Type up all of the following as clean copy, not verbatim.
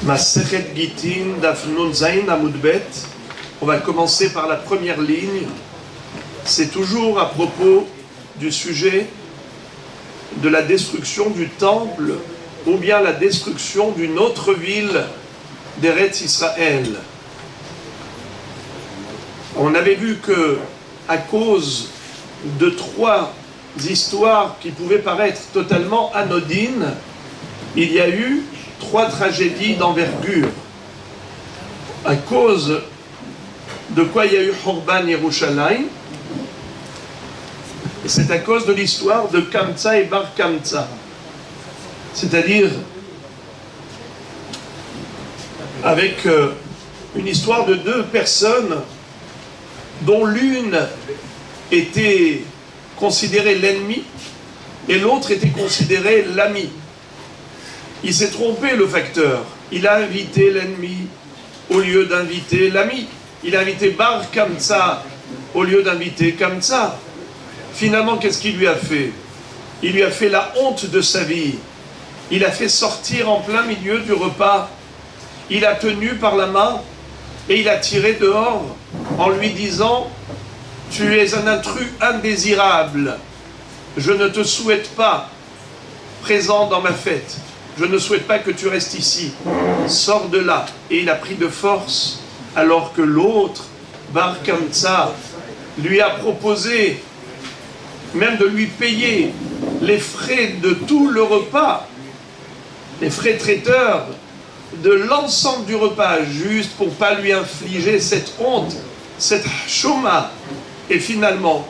Masechet Gitin Daf Nun Zayin Amud Bet. On va commencer par la première ligne. C'est toujours à propos du sujet de la destruction du temple ou bien la destruction d'une autre ville d'Eretz Israël. On avait vu que, à cause de trois histoires qui pouvaient paraître totalement anodines, il y a eu trois tragédies d'envergure. À cause de quoi il y a eu Horban Yerushalayim, c'est à cause de l'histoire de Kamtsa et Bar Kamtsa. C'est-à-dire avec une histoire de deux personnes dont l'une était considérée l'ennemi et l'autre était considérée l'ami. Il s'est trompé, le facteur. Il a invité l'ennemi au lieu d'inviter l'ami. Il a invité Bar Kamtsa au lieu d'inviter Kamtsa. Finalement, qu'est-ce qu'il lui a fait? Il lui a fait la honte de sa vie. Il a fait sortir en plein milieu du repas. Il a tenu par la main et il a tiré dehors en lui disant « Tu es un intrus indésirable. Je ne te souhaite pas présent dans ma fête. Je ne souhaite pas que tu restes ici. Sors de là. » Et il a pris de force, alors que l'autre, Bar Kamtsa, lui a proposé même de lui payer les frais de tout le repas, les frais traiteurs de l'ensemble du repas, juste pour ne pas lui infliger cette honte, cette chouma. Et finalement,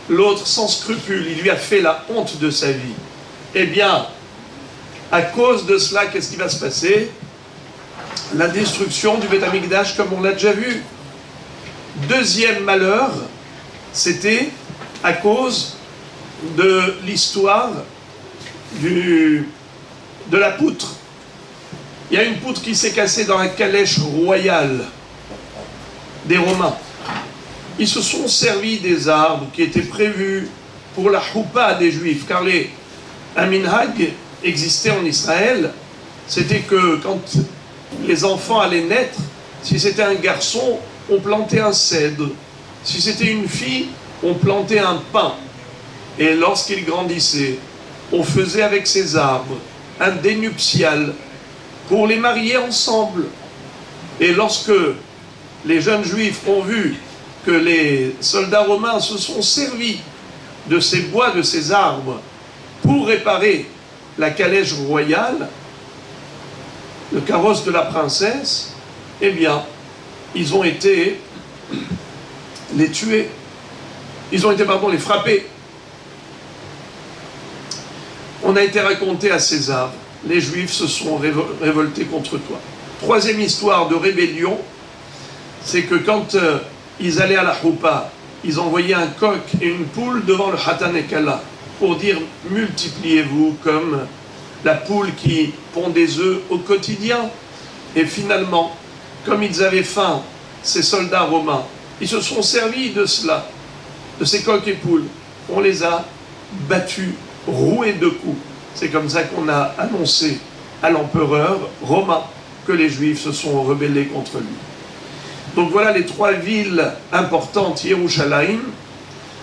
l'autre, sans scrupule, il lui a fait la honte de sa vie. Eh bien, à cause de cela, qu'est-ce qui va se passer? La destruction du Beth Amikdash, comme on l'a déjà vu. Deuxième malheur, c'était à cause de l'histoire de la poutre. Il y a une poutre qui s'est cassée dans la calèche royale des Romains. Ils se sont servis des arbres qui étaient prévus pour la choupa des Juifs, car un minhag existait en Israël, c'était que quand les enfants allaient naître, si c'était un garçon, on plantait un cèdre. Si c'était une fille, on plantait un pin. Et lorsqu'ils grandissaient, on faisait avec ces arbres un dénuptial pour les marier ensemble. Et lorsque les jeunes juifs ont vu que les soldats romains se sont servis de ces bois, de ces arbres, pour réparer la calèche royale, le carrosse de la princesse, eh bien, ils ont été les tuer. Ils ont été, les frapper. On a été raconté à César, les Juifs se sont révoltés contre toi. Troisième histoire de rébellion, c'est que quand ils allaient à la choupa, ils envoyaient un coq et une poule devant le Hatan et Kala pour dire « multipliez-vous comme la poule qui pond des œufs au quotidien ». Et finalement, comme ils avaient faim, ces soldats romains, ils se sont servis de cela, de ces coqs et poules. On les a battus, roués de coups. C'est comme ça qu'on a annoncé à l'empereur romain que les Juifs se sont rebellés contre lui. Donc voilà les trois villes importantes, Yerushalayim,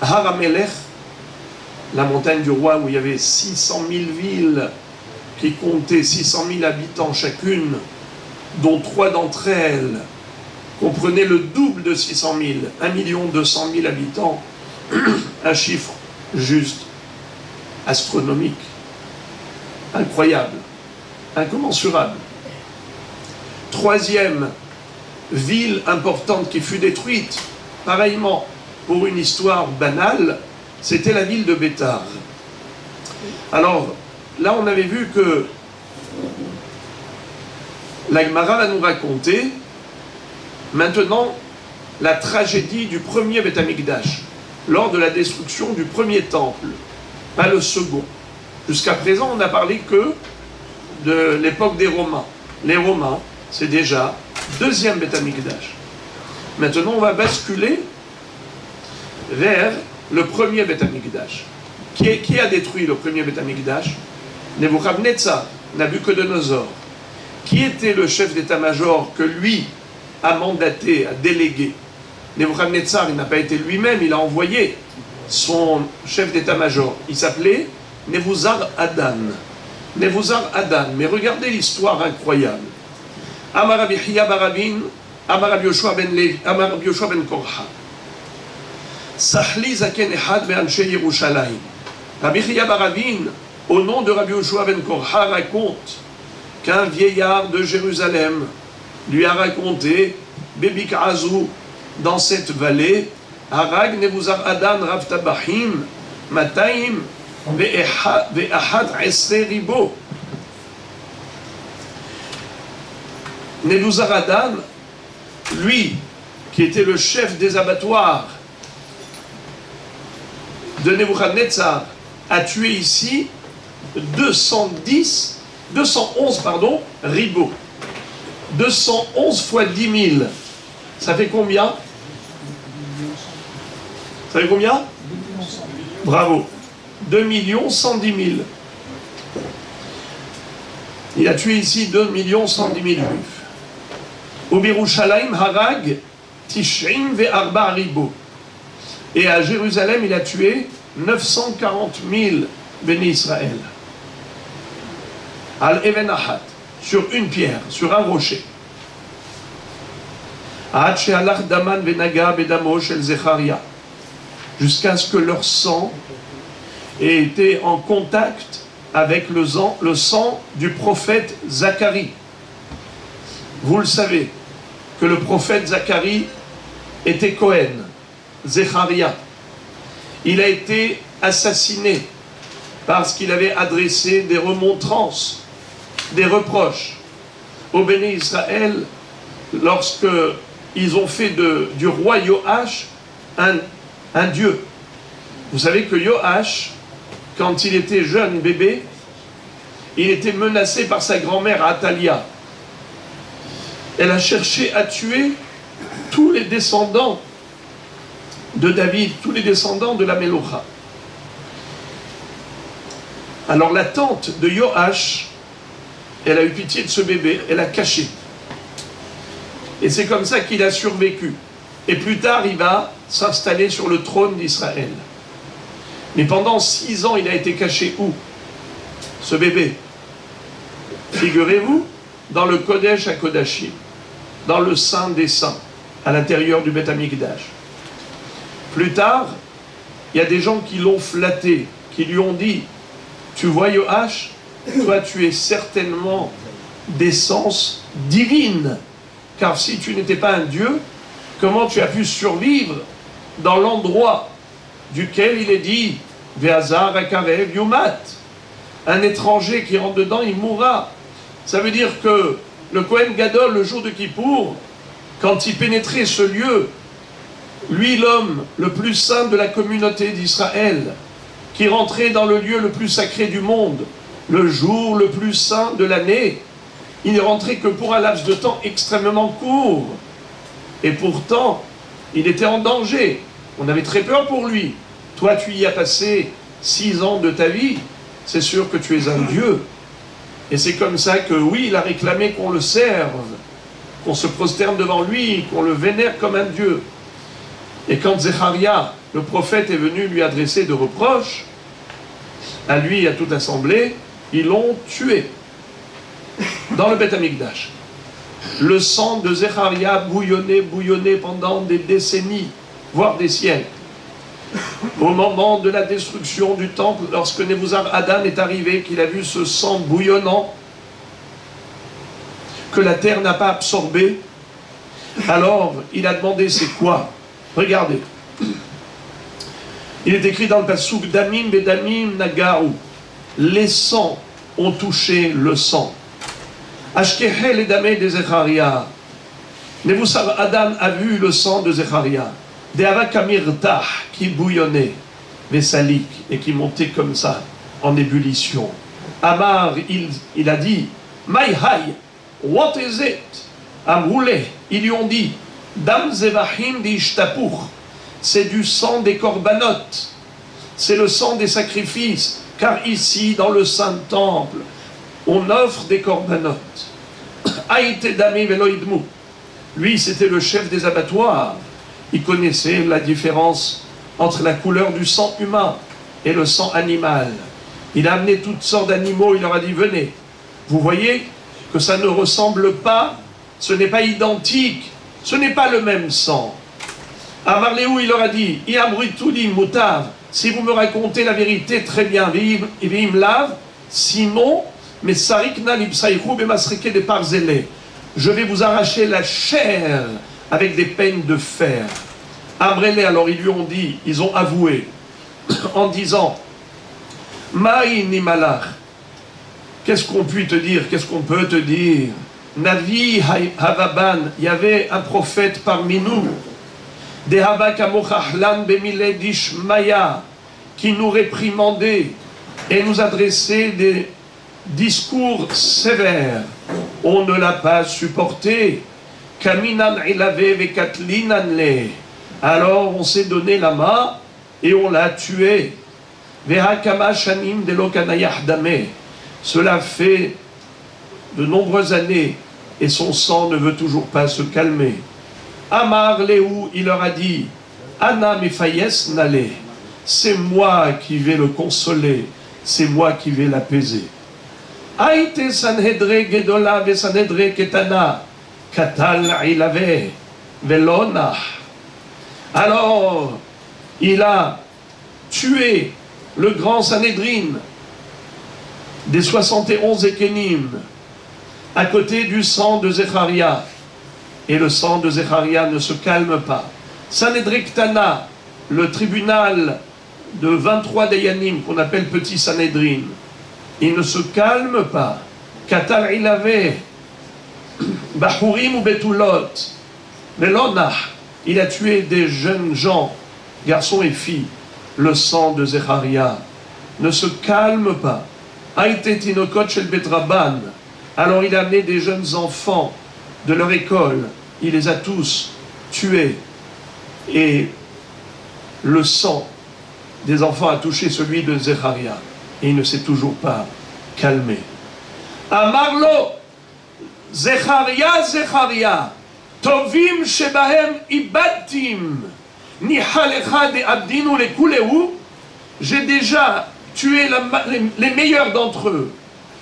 Har HaMelech, la montagne du roi où il y avait 600 000 villes qui comptaient 600 000 habitants chacune, dont trois d'entre elles comprenaient le double de 600 000, 1 200 000 habitants, un chiffre juste, astronomique, incroyable, incommensurable. Troisième ville importante qui fut détruite, pareillement pour une histoire banale, c'était la ville de Bétar. Alors, là on avait vu que la Gemara va nous raconter maintenant la tragédie du premier Beth Amikdash, lors de la destruction du premier temple, pas le second. Jusqu'à présent, on n'a parlé que de l'époque des Romains. Les Romains, c'est déjà deuxième Beth Amikdash. Maintenant, on va basculer vers le premier Beth Amikdash. Qui a détruit le premier Beth Amikdash? Nebuchadnezzar, Nabucodonosor. qui était le chef d'état-major que lui a mandaté, a délégué. Nebuchadnezzar, il n'a pas été lui-même, il a envoyé son chef d'état-major. Il s'appelait Nebuzaradan. Nebuzaradan. Mais regardez l'histoire incroyable. Amar Rabbi Chiya Barabin, Amar Rabbi Yoshua ben Levi, Amar Rabbi Yoshua ben Korcha. Sahli zaken echad ve'anshe Yerushalayim. Rabbi Chiya Barabin, au nom de Rabbi Yoshua ben Korcha, raconte qu'un vieillard de Jérusalem lui a raconté, Bebik Azou, dans cette vallée, Harag Nebuzaradan Rav Tabachim, Mataim, Ve'ahad Esre Ribo. Nebuzaradan, lui, qui était le chef des abattoirs de Nebuchadnezzar, a tué ici 211 ribots. 211 fois 10 000. Ça fait combien? Ça fait combien? Bravo. 2 110 000. Il a tué ici 2 110 000 juifs. Au Birushalayim Harag Tish'im ve'arba ribo. Et à Jérusalem, il a tué 940 000 bénis Israël. Al Even Achat, sur une pierre, sur un rocher. Jusqu'à ce que leur sang ait été en contact avec le sang du prophète Zacharie. Vous le savez, que le prophète Zacharie était Cohen, Zecharia. Il a été assassiné parce qu'il avait adressé des remontrances, des reproches au béné Israël lorsque ils ont fait du roi Yoash un dieu. Vous savez que Yoash, quand il était jeune bébé, il était menacé par sa grand-mère Athalia. Elle a cherché à tuer tous les descendants de David, tous les descendants de la Mélocha. Alors la tante de Yoash, elle a eu pitié de ce bébé, elle a caché. Et c'est comme ça qu'il a survécu. Et plus tard, il va s'installer sur le trône d'Israël. Mais pendant 6 ans, il a été caché où? Ce bébé. Figurez-vous, dans le Kodesh à Kodashim, dans le Saint des Saints, à l'intérieur du Beth Amikdash. Plus tard, il y a des gens qui l'ont flatté, qui lui ont dit, tu vois Yoash, toi tu es certainement d'essence divine, car si tu n'étais pas un dieu, comment tu as pu survivre dans l'endroit duquel il est dit Ve'azar akarev yumat, un étranger qui rentre dedans, il mourra. Ça veut dire que le Kohen Gadol, le jour de Kippour, quand il pénétrait ce lieu, lui l'homme le plus saint de la communauté d'Israël, qui rentrait dans le lieu le plus sacré du monde, le jour le plus saint de l'année, il n'est rentré que pour un laps de temps extrêmement court. Et pourtant, il était en danger. On avait très peur pour lui. Toi, tu y as passé 6 ans de ta vie. C'est sûr que tu es un Dieu. Et c'est comme ça que, oui, il a réclamé qu'on le serve, qu'on se prosterne devant lui, qu'on le vénère comme un Dieu. Et quand Zecharia, le prophète, est venu lui adresser de reproches, à lui et à toute l'assemblée, ils l'ont tué dans le Beth Amikdash. Le sang de Zecharia bouillonnait pendant des décennies, voire des siècles. Au moment de la destruction du temple, lorsque Nebuzaradan est arrivé, qu'il a vu ce sang bouillonnant, que la terre n'a pas absorbé, alors il a demandé c'est quoi? Regardez. Il est écrit dans le Passouk Damim Bedamim Nagaou. Les sangs ont touché le sang. Ashkehel et Damé de Zecharia. Nebuzaradan a vu le sang de Zecharia. Des Avakamirtah qui bouillonnait, Vessalik, et qui montait comme ça, en ébullition. Amar, il a dit, Maïhaï, what is it? Amroulé, ils lui ont dit, Dam Zevahim d'Ishtapour, c'est du sang des corbanotes, c'est le sang des sacrifices, car ici, dans le Saint-Temple, on offre des corbanotes. Aïte dami velo idmu. Lui, c'était le chef des abattoirs. Il connaissait la différence entre la couleur du sang humain et le sang animal. Il a amené toutes sortes d'animaux, il leur a dit, venez. Vous voyez que ça ne ressemble pas, ce n'est pas identique, ce n'est pas le même sang. À Marléou, il leur a dit, si vous me racontez la vérité, très bien, sinon, mais je vais vous arracher la chair avec des peines de fer. Amrele, alors ils lui ont dit, ils ont avoué, en disant, Maï ni malach, qu'est-ce qu'on peut te dire, qu'est-ce qu'on peut te dire? Navi Havaban, il y avait un prophète parmi nous, qui nous réprimandait et nous adressait des discours sévères. On ne l'a pas supporté. Alors on s'est donné la main et on l'a tué. Cela fait de nombreuses années et son sang ne veut toujours pas se calmer. Amar Léou, il leur a dit, Anna Mefayes Nale, c'est moi qui vais le consoler, c'est moi qui vais l'apaiser. Aïte Sanhedre Gedola ve Sanhedre Ketana, Katal Ilave, Velona. Alors, il a tué le grand Sanhedrin des 71 Ekenim à côté du sang de Zecharia. Et le sang de Zecharia ne se calme pas. Sanhedrin Ktana, le tribunal de 23 Dayanim qu'on appelle Petit Sanhedrin, il ne se calme pas. Katal Ilave, Bahurim ou Betulot, Velonah, il a tué des jeunes gens, garçons et filles. Le sang de Zecharia ne se calme pas. Aïté Tinokot Shel Betraban, alors il a amené des jeunes enfants de leur école, il les a tous tués. Et le sang des enfants a touché celui de Zecharia. Et il ne s'est toujours pas calmé. Amarlo, Zecharia, Zecharia, Tovim Shebahem Ibadtim, Nihalecha de Abdinu le Kuleu, j'ai déjà tué les meilleurs d'entre eux.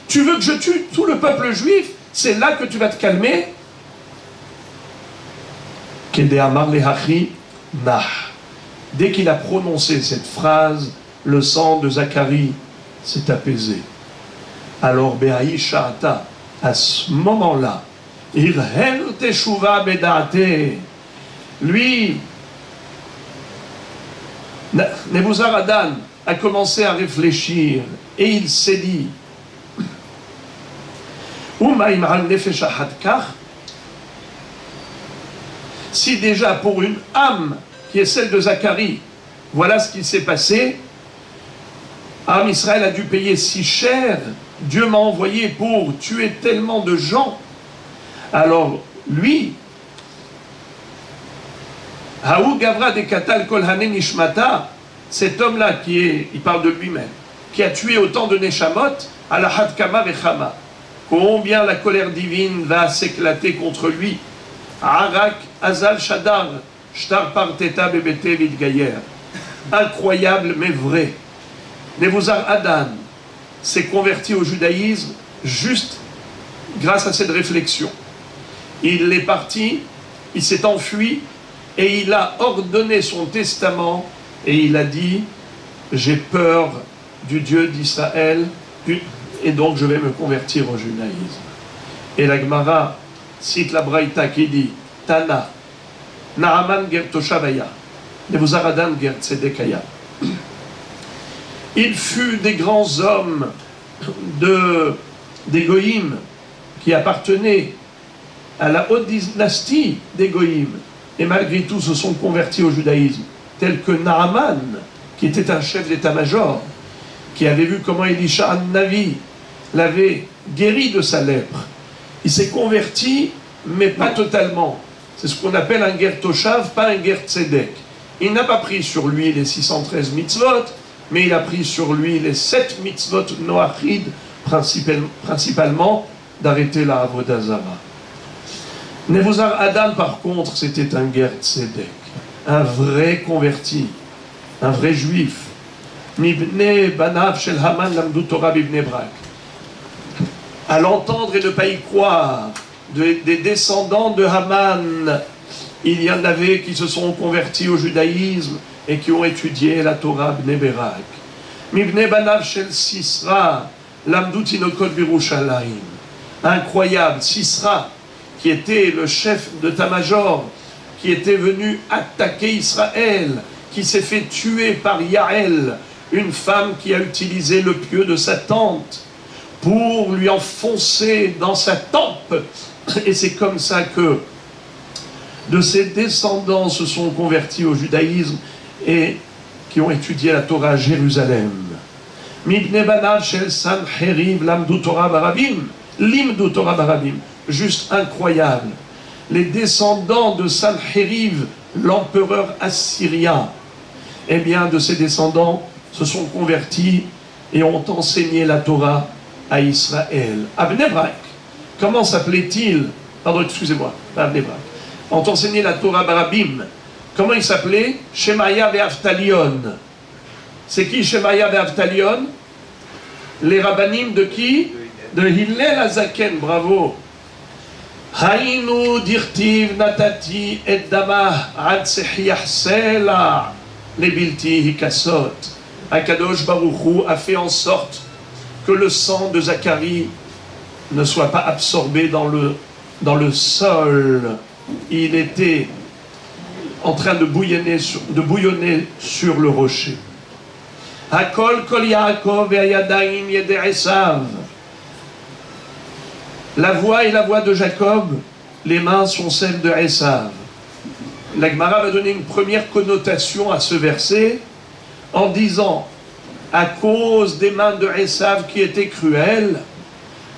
Tu veux que je tue tout le peuple juif? C'est là que tu vas te calmer? Dès qu'il a prononcé cette phrase, le sang de Zacharie s'est apaisé. Alors Be'aïsha'ata, à ce moment-là, Irhel Teshuva Bedate, lui, Nebuzaradan a commencé à réfléchir et il s'est dit, si déjà pour une âme qui est celle de Zacharie, voilà ce qui s'est passé, Am Israël a dû payer si cher, Dieu m'a envoyé pour tuer tellement de gens, alors lui, Haou Gavra de Katal Kolhane Nishmata, cet homme-là il parle de lui-même, qui a tué autant de Neshamot, à la Hadkama Vechama, combien la colère divine va s'éclater contre lui. Arak Azal Shadar, Shtar Parteta Bebete Vidgayer. Incroyable mais vrai. Nebuzar Adan s'est converti au judaïsme juste grâce à cette réflexion. Il est parti, il s'est enfui et il a ordonné son testament et il a dit, j'ai peur du Dieu d'Israël et donc je vais me convertir au judaïsme. Et la Gemara cite la Braïta qui dit, Tana, Naaman ger Toshavaya, Nebuzar Adan ger Tzedekaya. Il fut des grands hommes des Goïm qui appartenaient à la haute dynastie des Goïm et malgré tout se sont convertis au judaïsme, tels que Naaman, qui était un chef d'état-major, qui avait vu comment Elisha An-Navi l'avait guéri de sa lèpre. Il s'est converti, mais pas totalement. C'est ce qu'on appelle un ger toshav, pas un ger tzedek. Il n'a pas pris sur lui les 613 mitzvot, mais il a pris sur lui les 7 mitzvot noachid, principalement d'arrêter la avodah zara. Nebuzar Adam, par contre, c'était un ger tzedek, un vrai converti, un vrai juif. Mibne banav shel Haman lamdu Torah bibne Brak. À l'entendre et ne pas y croire, des descendants de Haman, il y en avait qui se sont convertis au judaïsme et qui ont étudié la Torah bne Berak. Mibne banav shel Sisra lamdu tinokot birushalayim. Incroyable, Sisra, qui était le chef de Tamajor, qui était venu attaquer Israël, qui s'est fait tuer par Yaël, une femme qui a utilisé le pieu de sa tante pour lui enfoncer dans sa tempe. Et c'est comme ça que de ses descendants se sont convertis au judaïsme et qui ont étudié la Torah à Jérusalem. Mibne banav shel Sancheriv lamdu Torah barabim, limdu Torah barabim. Juste incroyable. Les descendants de Sancheriv, l'empereur assyrien, eh bien, de ces descendants se sont convertis et ont enseigné la Torah à Israël. À Bnei Brak, comment s'appelait-il? Pardon, excusez-moi, pas à Bnei Brak. Ont enseigné la Torah barabim. Comment il s'appelait? Shemaya ve'Avtalion. C'est qui Shemaya ve'Avtalion? Les rabbanim de qui? De Hillel Azaken, bravo. Haïnu dirtiv natati et damah ad sehiach sela lebilti hikasot. Akadosh Baruch Hu a fait en sorte que le sang de Zacharie ne soit pas absorbé dans le sol. Il était en train de bouillonner sur le rocher. Hakol kol Yaakov ve'ayadayim yede Esav. La voix est la voix de Jacob, les mains sont celles de Esav. La Gemara va donner une première connotation à ce verset en disant, à cause des mains de Esav qui étaient cruelles,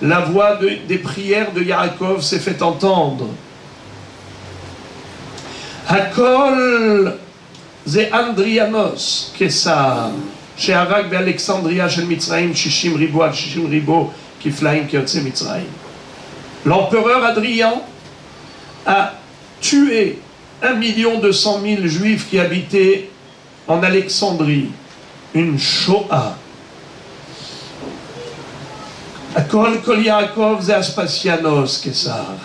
la voix des prières de Yaakov s'est fait entendre. Hakol ze Andrianos Kesar, sheharag be'Alexandria shel Mitzrayim shishim ribo al shishim ribo kiflaim kiyotze Mitzrayim. L'empereur Adrien a tué 1 200 000 juifs qui habitaient en Alexandrie. Une Shoah. Akol kol Yaakov ze Aspasianos Kesar.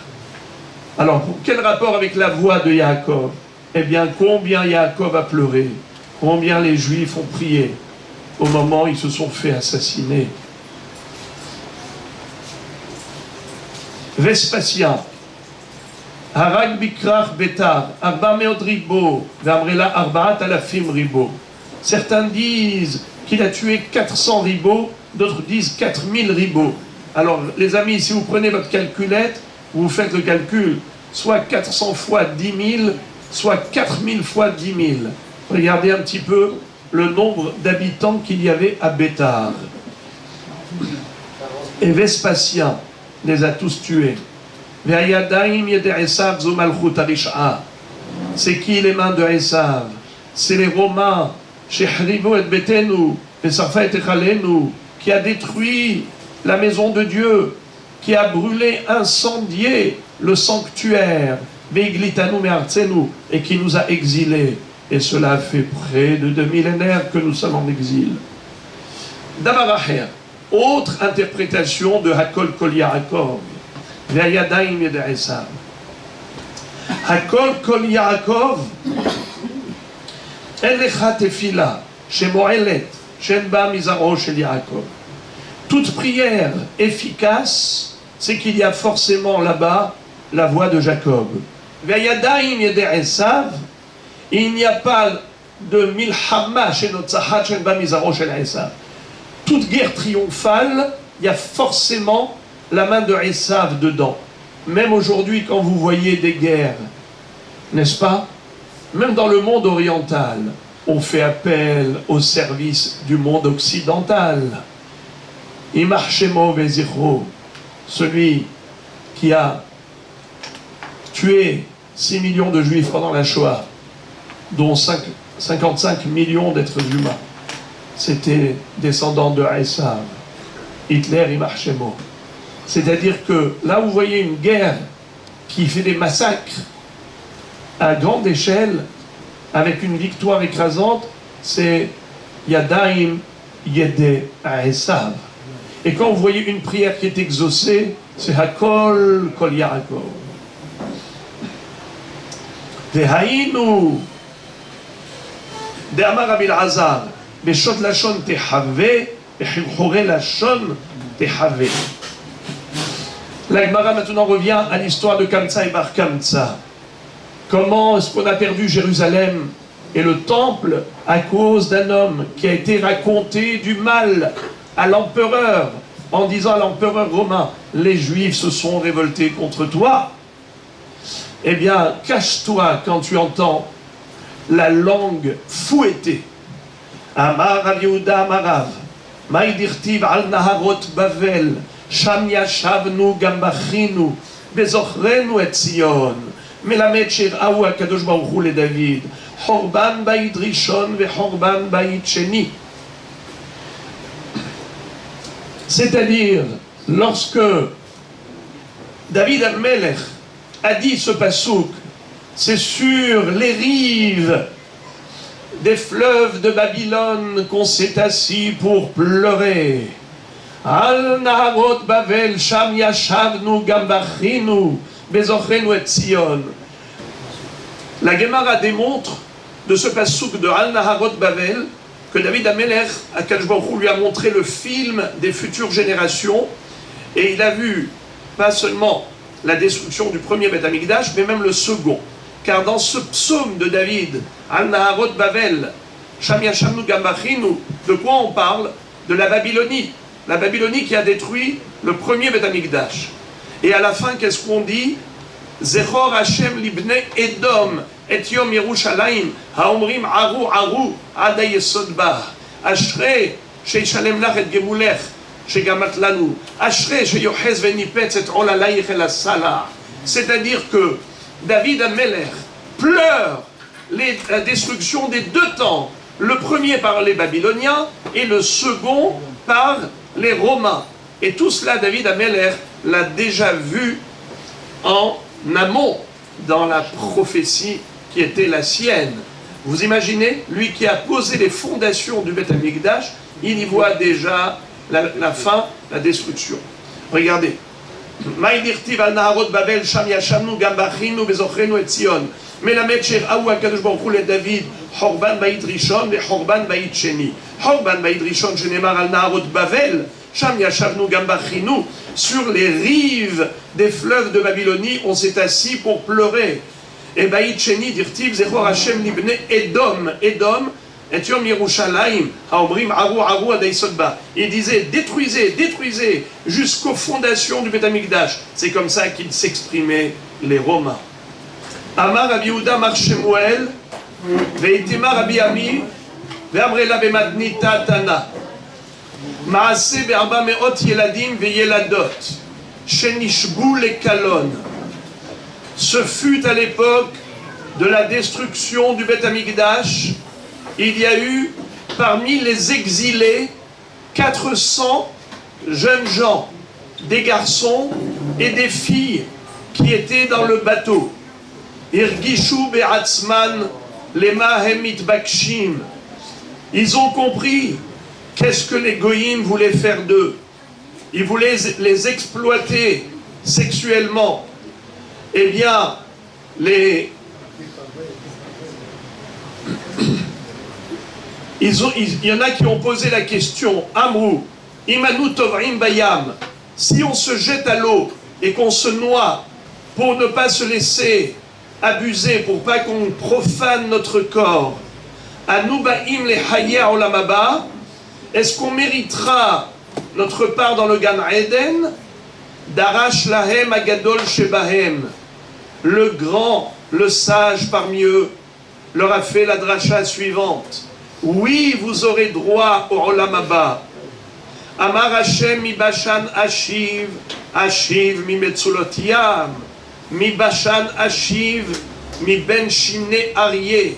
Alors, quel rapport avec la voix de Yaakov? Eh bien, combien Yaakov a pleuré, combien les Juifs ont prié au moment où ils se sont fait assassiner. Vespasien, Harag Bikrach Betar, Arba Meod Ribo, Vamrela Arbaat Alafim Ribo. Certains disent qu'il a tué 400 ribos, d'autres disent 4000 ribos. Alors, les amis, si vous prenez votre calculette, vous faites le calcul, soit 400 fois 10 000, soit 4000 fois 10 000. Regardez un petit peu le nombre d'habitants qu'il y avait à Bétar. Et Vespasien les a tous tués. C'est qui les mains de Esav? C'est les Romains, qui a détruit la maison de Dieu, qui a brûlé, incendié le sanctuaire, et qui nous a exilés. Et cela fait près de 2 millénaires que nous sommes en exil. Dabaracher, autre interprétation de Hakol Kol Yaakov, Ve'ayadayim yede Esav. Hakol Kol Yaakov, Elecha Tefila, Shemoelet, Shenba Mizaro Shel Yaakov. Toute prière efficace, c'est qu'il y a forcément là-bas la voix de Jacob. Ve'ayadayim yede Esav, il n'y a pas de milchama chez notre Sahat Shenba Mizaro Shel Esav. Toute guerre triomphale, il y a forcément la main de Esav dedans. Même aujourd'hui, quand vous voyez des guerres, n'est-ce pas? Même dans le monde oriental, on fait appel au service du monde occidental. Imar Shemo Vezichro, celui qui a tué 6 millions de juifs pendant la Shoah, dont 55 millions d'êtres humains. C'était descendant de Esav, Hitler et Marchemo. C'est-à-dire que là, vous voyez une guerre qui fait des massacres à grande échelle, avec une victoire écrasante, c'est Yadaim Yede Aesav. Et quand vous voyez une prière qui est exaucée, c'est Hakol Kol Yaakov. Vehainu De'amar Rabbi Elazar Beshot Lashon Tehave Bechimchore Lashon Tehave. La Gemara maintenant revient à l'histoire de Kamsa et Bar Kamsa. Comment est-ce qu'on a perdu Jérusalem et le temple à cause d'un homme qui a été raconté du mal à l'empereur en disant à l'empereur romain, les Juifs se sont révoltés contre toi. Eh bien, cache-toi quand tu entends la langue fouettée. Amar Rav Yehuda Amarav, Maïdirtiv al Naharot Bavel, Sham Yashavnu Gambachinu, Bezochrenu et Zion, Melamed Shiraou Akadosh Baruch Hu le David, Horban Baïd Rishon ve Horban Baïd Sheni. C'est-à-dire, lorsque David Amelech a dit ce pasouk, c'est sur les rives des fleuves de Babylone qu'on s'est assis pour pleurer. Al Naharot Bavel, Sham Yashavnu Gambachinu, Bezochrenu et Zion. La Gemara démontre de ce pasouk de Al Naharot Bavel que David Amelech, Akadosh Baruch Hu lui a montré le film des futures générations, et il a vu pas seulement la destruction du premier Beth Amikdash, mais même le second. Car dans ce psaume de David, Al Naharot Bavel, Sham Yashavnu Gambachinu, de quoi on parle? De la Babylonie. La Babylonie qui a détruit le premier Beth Amikdash. Et à la fin, qu'est-ce qu'on dit? Zechor Hashem libne Edom et Yom Yerushalayim haomrim aru aru ad hayesod ba ashrei sheishalem lach et gemulech shegamat lanu ashrei sheyohez venipetz et ol alayich el asala. C'est-à-dire que David Amelech pleure la destruction des deux temps, le premier par les Babyloniens et le second par les Romains. Et tout cela, David Amelech l'a déjà vu en amont dans la prophétie qui était la sienne. Vous imaginez, lui qui a posé les fondations du Beth Amikdash, il y voit déjà la fin, la destruction. Regardez. Maïdirtiv al Naharot Babel, Sham Yashavnu Gambachinu Bezochrenu et Zion. Melamed Shiraou Akadosh Baruch Hu le David, Horban Baïd Rishon ve Horban Baïd Sheni. Horban Baïd Rishon, Shenemar al Naharot Bavel, Sham Yashavnu Gambachinu. Sur les rives des fleuves de Babylonie, on s'est assis pour pleurer. Et Baïd Sheni dirtiv Zechor Hashem libne Edom, Edom, et Yom Yerushalayim, haomrim aru aru ad hayesod ba. Il disait détruisez, détruisez jusqu'aux fondations du Beth Amikdash. C'est comme ça qu'ils s'exprimaient les Romains. Amar Rabbi Yehuda Mar Shemuel, ve'itima Rabbi Ami, ve'amrela bematnita tana. Maase be'arba me'ot yeladim ve'yeladot, shenishbu lekalon. Ce fut à l'époque de la destruction du Beth Amikdash. Il y a eu parmi les exilés 400 jeunes gens, des garçons et des filles qui étaient dans le bateau. Irgishu be'atzman lema hemit bakshim. Ils ont compris qu'est-ce que les goïms voulaient faire d'eux. Ils voulaient les exploiter sexuellement. Eh bien, il y en a qui ont posé la question, Amrou, Imanu Tovrim Bayam, si on se jette à l'eau et qu'on se noie pour ne pas se laisser abuser, pour pas qu'on profane notre corps, Anubaim le Haya Olamaba, est-ce qu'on méritera notre part dans le Gan Eden? Darash Lahem Agadol Shebahem, le grand, le sage parmi eux, leur a fait la dracha suivante. Oui, vous aurez droit au Olam Haba. Amar Hashem mi Bashan Ashiv, Ashiv mi Metzulotiam, mi Bashan Ashiv, mi Ben Shine Aryeh,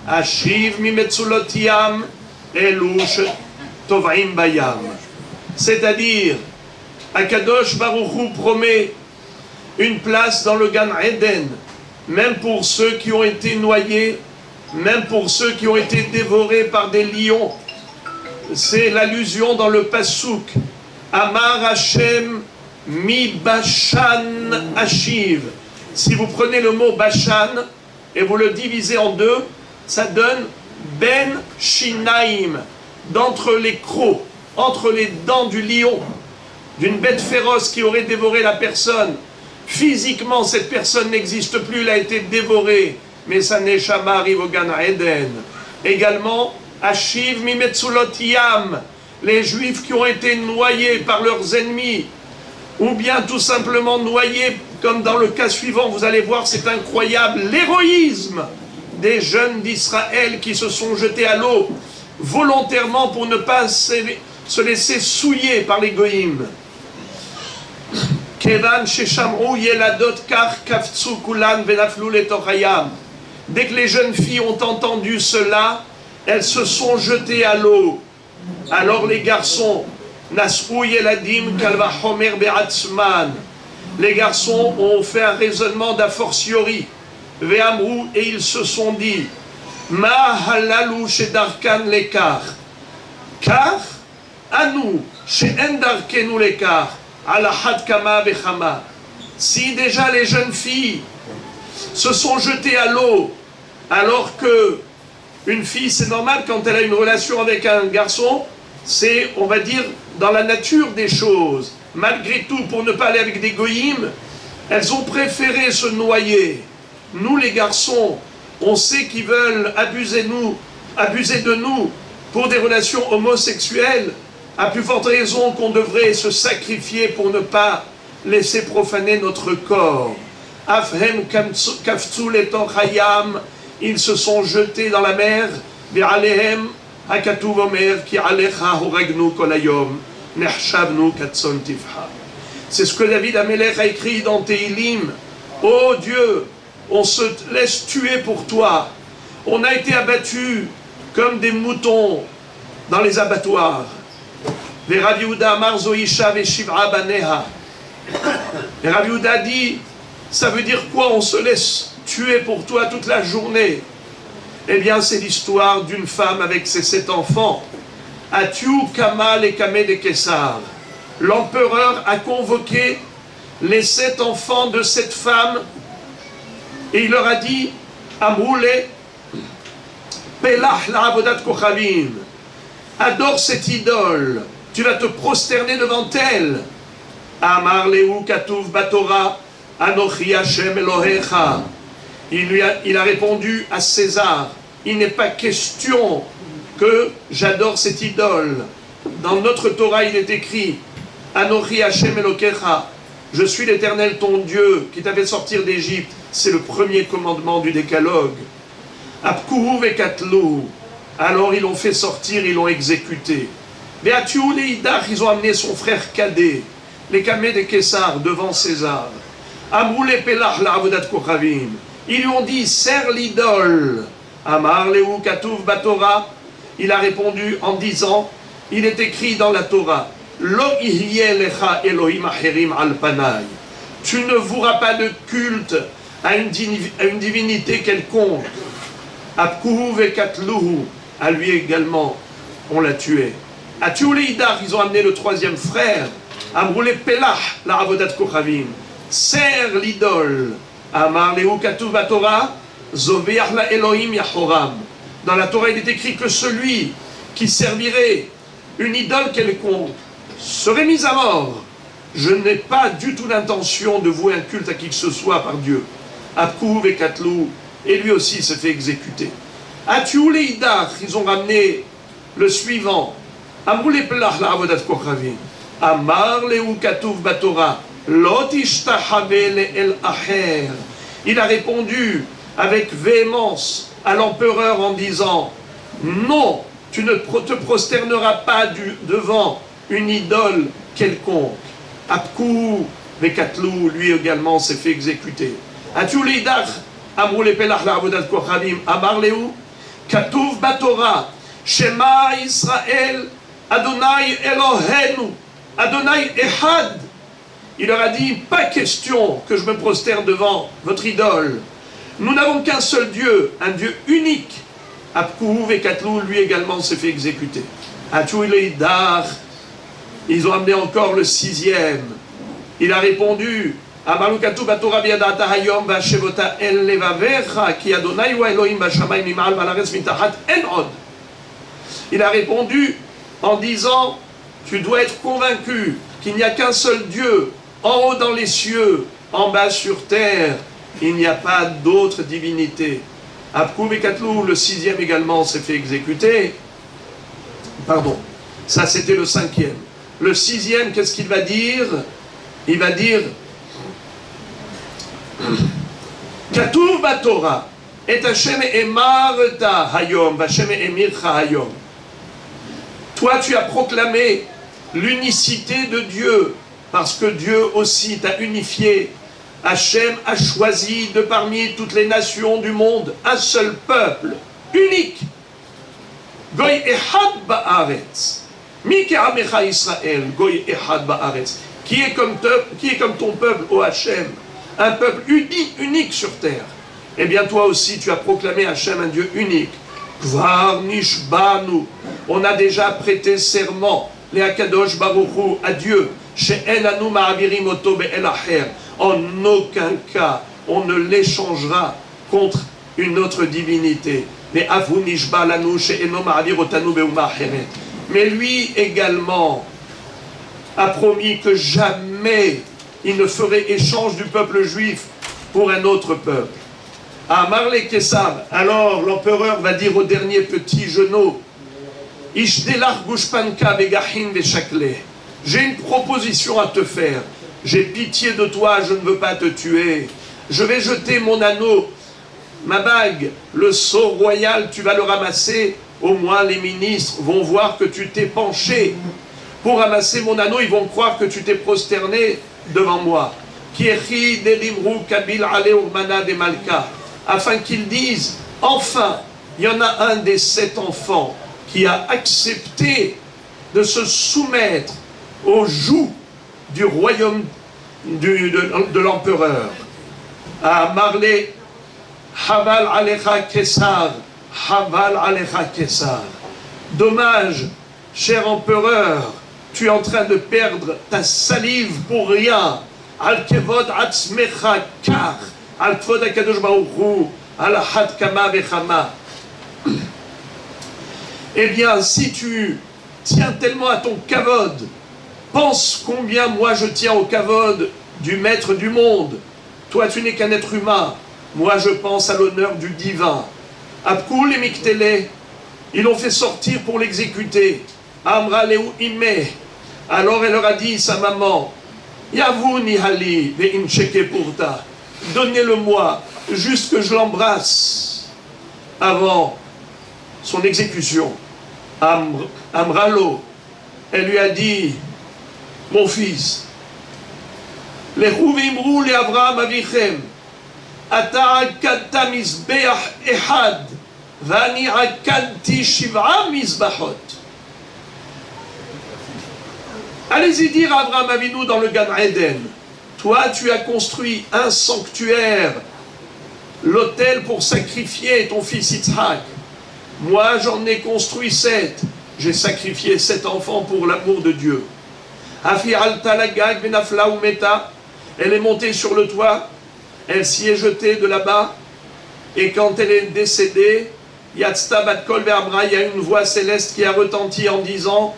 Ashiv mi Metzulotiam, Elush Tovrim Bayam. C'est-à-dire, Akadosh Baruch Hu promet une place dans le Gan Eden, même pour ceux qui ont été noyés, même pour ceux qui ont été dévorés par des lions. C'est l'allusion dans le Passouk. Amar Hashem mi Bashan Ashiv. Si vous prenez le mot Bashan et vous le divisez en deux, ça donne Ben Shinaim, d'entre les crocs, entre les dents du lion, d'une bête féroce qui aurait dévoré la personne. Physiquement, cette personne n'existe plus, elle a été dévorée, mais sa neshama arrive au Gan Eden. Également, Ashiv mi Metzulot Yam, les Juifs qui ont été noyés par leurs ennemis, ou bien tout simplement noyés, comme dans le cas suivant, vous allez voir, c'est incroyable, l'héroïsme des jeunes d'Israël qui se sont jetés à l'eau, volontairement pour ne pas se laisser souiller par les goïms. Dès que les jeunes filles ont entendu cela, elles se sont jetées à l'eau. Alors les garçons, les garçons ont fait un raisonnement d'a fortiori, et ils se sont dit, Ma halalu shedarkan lekar, car à nous, she'endarkenu lekar, alahad kama bechama. Si déjà les jeunes filles se sont jetées à l'eau, alors que une fille, c'est normal quand elle a une relation avec un garçon, c'est, on va dire, dans la nature des choses. Malgré tout, pour ne pas aller avec des goïms, elles ont préféré se noyer. Nous, les garçons, on sait qu'ils veulent abuser de nous pour des relations homosexuelles, à plus forte raison qu'on devrait se sacrifier pour ne pas laisser profaner notre corps. Afhem kaftu letor hayam, ils se sont jetés dans la mer, ve'alehem hakatuv omer ki alecha horagnu kol hayom nehshavnu katson tifha. C'est ce que David Amelech a écrit dans Tehilim. Oh Dieu, on se laisse tuer pour toi. On a été abattus comme des moutons dans les abattoirs. Et Rav Yehuda dit, ça veut dire quoi? On se laisse tuer pour toi toute la journée. Eh bien, c'est l'histoire d'une femme avec ses 7 enfants. Atiu Kamal et Kamé de Kessar. L'empereur a convoqué les 7 enfants de cette femme et il leur a dit, Amroule, Pelach la Avodat Kochavim, adore cette idole, tu vas te prosterner devant elle. Amar Lehu Katuv Batora, Anochi Hashem Elohecha. Il a répondu à César, il n'est pas question que j'adore cette idole. Dans notre Torah, il est écrit, Anochi Hashem Elokecha, je suis l'Éternel ton Dieu qui t'a fait sortir d'Égypte. C'est le premier commandement du décalogue. Apkuhu vekatlu. Alors ils l'ont fait sortir, ils l'ont exécuté. Beatiu leidach, ils ont amené son frère cadet, les Kamé de Kessar, devant César. Amroule pelach la avodat kochavim. Ils lui ont dit, serre l'idole. Amar lehu katuv batora. Il a répondu en disant, il est écrit dans la Torah, Lo ihye lecha Elohim acherim al panay. Tu ne voueras pas de culte à une divinité quelconque. Apkuhu vekatluhu. À lui également, on l'a tué. À Tuleidar, ils ont amené le 3e frère. Amroule pelach la avodat kochavim. Serre l'idole. Amar lehu katuv batora. Zoveach la Elohim yahoram. Dans la Torah, il est écrit que celui qui servirait une idole quelconque serait mis à mort. Je n'ai pas du tout l'intention de vouer un culte à qui que ce soit par Dieu. Apkuhu vekatlu, et lui aussi se fait exécuter. À Tuleidar, ils ont ramené le suivant. Amroule pelach la avodat kochavim. Amar lehu katuv batora. Lot ishtahave le'el acher. Il a répondu avec véhémence à l'empereur en disant, non, tu ne te prosterneras pas devant une idole quelconque. Apku vekatlu, lui également s'est fait exécuter. Atuleidach, amroule pelach la avodat kochavim, amar lehu, katuv batora, shema Israël, Adonai Elohenu, Adonai Ehad. il leur a dit, pas question que je me prosterne devant votre idole. Nous n'avons qu'un seul Dieu, un Dieu unique. Abkouv et Katlou, lui également, s'est fait exécuter. Atou et Dar, ils ont amené encore le 6e. Il a répondu, Amalukatou Batora Biadata Hayom Bashevota El Levavercha Ki Adonai wa Elohim Bashamay Mimal Valares Mitahat Enod. Il a répondu en disant, tu dois être convaincu qu'il n'y a qu'un seul Dieu, en haut dans les cieux, en bas sur terre, il n'y a pas d'autre divinité. Abkoum et Katlou, le 6e également, s'est fait exécuter. Pardon, ça c'était le 5e. Le 6e, qu'est-ce qu'il va dire? Il va dire Katuv Batorah et Hashem emarta hayom, Hashem emircha hayom. Toi, tu as proclamé l'unicité de Dieu, parce que Dieu aussi t'a unifié. Hachem a choisi de parmi toutes les nations du monde un seul peuple, unique. Goy Ehad Ba'aretz. Mi ke'amecha Israël, Goy Ehad Ba'aretz. Qui est comme ton peuple, ô Hachem, un peuple unique sur terre. Eh bien, toi aussi, tu as proclamé Hachem un Dieu unique. Kvar nishbanu. On a déjà prêté serment, les Akadosh Baruchu, à Dieu. She'enanu ma'avirim oto be'el acher. En aucun cas, on ne l'échangera contre une autre divinité. Mais avu nishba lanu she'eno ma'avir otanu be'uma acheret. Mais lui également a promis que jamais il ne ferait échange du peuple juif pour un autre peuple. À Marlé Kessar, alors l'empereur va dire au dernier petit genou, Ishdelach Gushpanka Begachin Veshakle, j'ai une proposition à te faire, j'ai pitié de toi, je ne veux pas te tuer, je vais jeter mon anneau, ma bague, le sceau royal, tu vas le ramasser, au moins les ministres vont voir que tu t'es penché pour ramasser mon anneau, ils vont croire que tu t'es prosterné devant moi. Kiechi Delimru Kabil Ale Urmana de Malka. Afin qu'ils disent, enfin, il y en a un des 7 enfants qui a accepté de se soumettre au joug du royaume de l'empereur. À Marlé, Haval Alecha Kessar, Haval Alecha Kessar. Dommage, cher empereur, tu es en train de perdre ta salive pour rien. Al-Kevod Atzmecha Kar. Al-Kvod HaKadosh Baruch Hu, Al-Had Kama Vechama. Eh bien, si tu tiens tellement à ton kavod, pense combien moi je tiens au kavod du maître du monde. Toi, tu n'es qu'un être humain. Moi, je pense à l'honneur du divin. Abkoul et Miktele, ils l'ont fait sortir pour l'exécuter. Amra Leu Ime. Alors elle leur a dit, sa maman, Yavu Nihali Ve'incheke Purta. Donnez-le-moi, juste que je l'embrasse avant son exécution. Amralo, elle lui a dit, mon fils, Lechuvimru le Avraham Avichem, Ata akadta mizbeach ehad, Vani akadti shiv'a mizbachot. Allez-y dire à Abraham Avinu dans le Gan Eden, toi, tu as construit un sanctuaire, l'autel pour sacrifier ton fils Yitzhak. Moi, j'en ai construit 7. J'ai sacrifié 7 enfants pour l'amour de Dieu. Afi alta lagag benafla ou meta. Elle est montée sur le toit. Elle s'y est jetée de là-bas. Et quand elle est décédée, Yatzta bat kol ve'amra, il y a une voix céleste qui a retenti en disant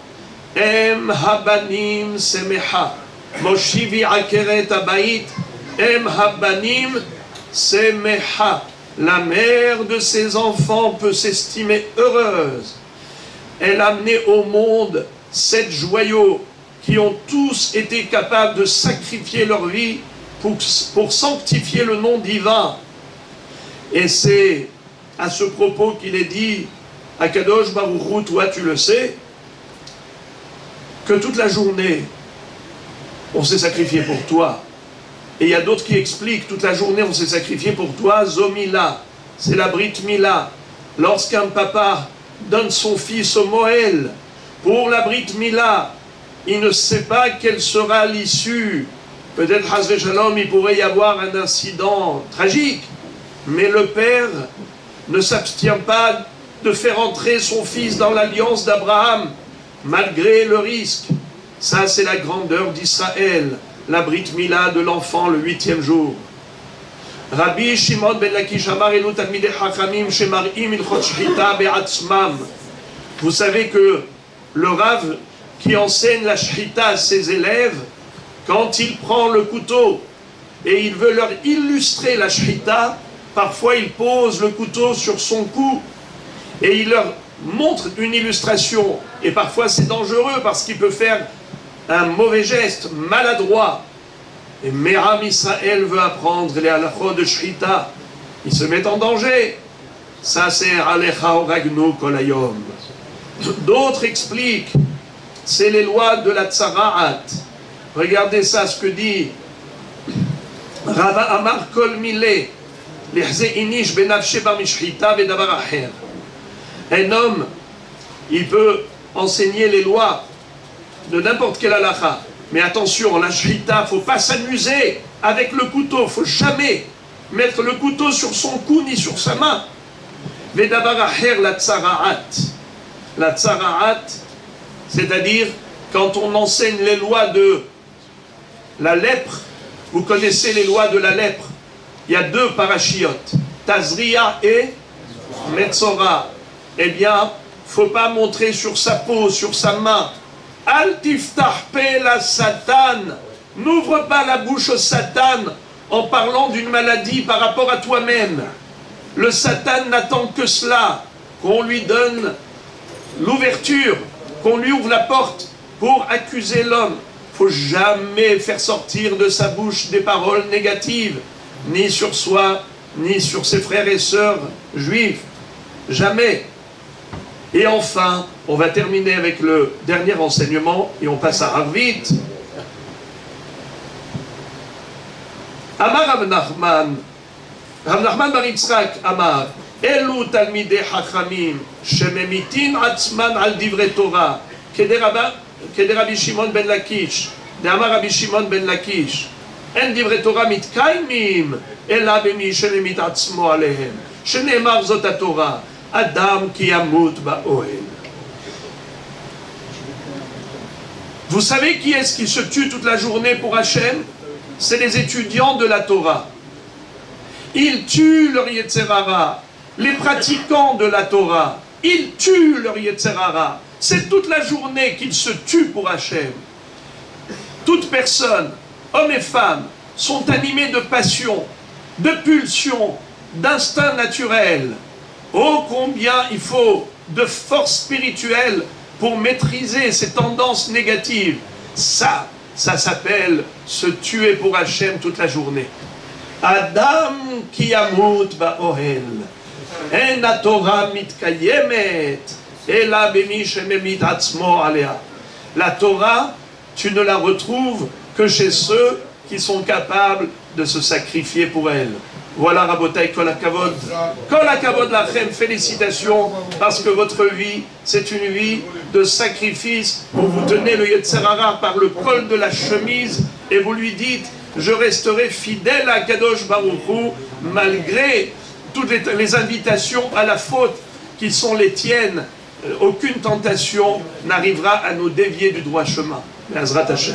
Em habanim semecha. Moshivi akeret abayit, em habanim semecha. La mère de ses enfants peut s'estimer heureuse. Elle a amené au monde 7 joyaux qui ont tous été capables de sacrifier leur vie pour sanctifier le nom divin. Et c'est à ce propos qu'il est dit, Akadosh Baruch Hu, toi tu le sais, que toute la journée, on s'est sacrifié pour toi. Et il y a d'autres qui expliquent, toute la journée on s'est sacrifié pour toi, Zomila, c'est la Brit Mila. Lorsqu'un papa donne son fils au Moël pour la Brit Mila, il ne sait pas quelle sera l'issue Peut-être, Hasve Shalom, il pourrait y avoir un incident tragique, mais le père ne s'abstient pas de faire entrer son fils dans l'alliance d'Abraham, malgré le risque. Ça, c'est la grandeur d'Israël, la Brit Mila de l'enfant le 8e jour. Rabbi Shimon ben Lakish Amar elu talmidei chachamim shemar'im ilchot shchita be'atzmam. Vous savez que le Rav qui enseigne la shchita à ses élèves, quand il prend le couteau et il veut leur illustrer la shchita, parfois il pose le couteau sur son cou et il leur montre une illustration. Et parfois c'est dangereux parce qu'il peut faire un mauvais geste, maladroit. Et Meram Israël veut apprendre les halachot de shchita. Il se met en danger. Ça c'est Alecha Oragnu Kolayom. D'autres expliquent, c'est les lois de la Tzara'at. Regardez ça, ce que dit Rava Amar Kol Mileh, Lehze Benavshe Bar Mishchita Vedavar Acher. Un homme, il peut enseigner les lois de n'importe quel halacha. Mais attention, la shchita, il ne faut pas s'amuser avec le couteau. Il ne faut jamais mettre le couteau sur son cou ni sur sa main. Vedavar Acher, la Tzara'at. La Tzara'at, c'est-à-dire quand on enseigne les lois de la lèpre. Vous connaissez les lois de la lèpre. Il y a 2 parachiotes, Tazria et Metzora. Eh bien, il ne faut pas montrer sur sa peau, sur sa main. Al tiftah pe la Satan. N'ouvre pas la bouche au Satan en parlant d'une maladie par rapport à toi-même. Le Satan n'attend que cela, qu'on lui donne l'ouverture, qu'on lui ouvre la porte pour accuser l'homme. Il ne faut jamais faire sortir de sa bouche des paroles négatives, ni sur soi, ni sur ses frères et sœurs juifs. Jamais. Et enfin, on va terminer avec le dernier enseignement et on passe à Arvit. Amar Rav Nachman bar Yitzchak Amar, Elu talmidei chachamim shememitin atzman al divrei Torah כדי רבי שמעון בן לקיש, דאמר רבי שמעון בן לקיש, אין דברי תורה מתקיימים, אלא במי שממית עצמו עליהם, שנאמר זאת התורה, אדם כי ימות באוהל. Vous savez qui est-ce qui se tue toute la journée pour Hachem? C'est les étudiants de la Torah. Ils tuent leur Yetzer Hara, les pratiquants de la Torah, ils tuent leur Yetzer Hara. C'est toute la journée qu'ils se tuent pour Hachem. Toute personne, hommes et femmes, sont animés de passion, de pulsion, d'instinct naturel. Oh, combien il faut de force spirituelle pour maîtriser ces tendances négatives. Ça s'appelle se tuer pour Hachem toute la journée. Adam ki yamut ba'ohel. En haTorah mitkayemet. La Torah, tu ne la retrouves que chez ceux qui sont capables de se sacrifier pour elle. Voilà, Rabotai, Kol HaKavod. Kol HaKavod Lachem, félicitations, parce que votre vie, c'est une vie de sacrifice. Vous tenez le Yetzer Hara par le col de la chemise et vous lui dites, je resterai fidèle à Kadosh Baruch Hu, malgré toutes les invitations à la faute qui sont les tiennes. Aucune tentation n'arrivera à nous dévier du droit chemin. Be'ezrat Hashem.